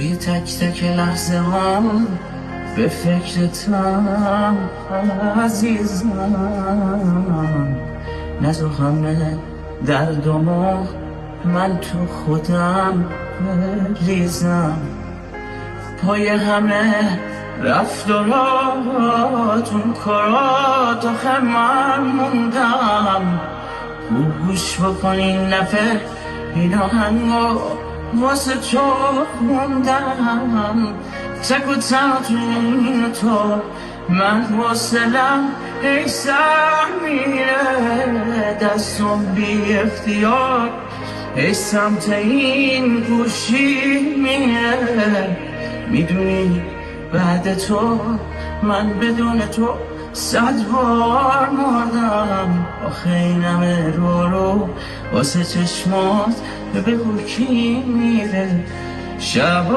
توی تک تک لحظه هم به فکرتم عزیزم. نه تو همه دردمو من تو خودم بریزم، پای همه رفتاراتون کارات آخه من موندم. گوش بکنین نفر این آهنگو واسه تو موندم. تک و تنها تو من واصلم ای سر میره دستم بی اختیار ای سمت این گوشی میره. میدونی بعد تو من بدون تو 100 بار مردم. آخه اینمه رو واسه چشمات بگو کی میره شب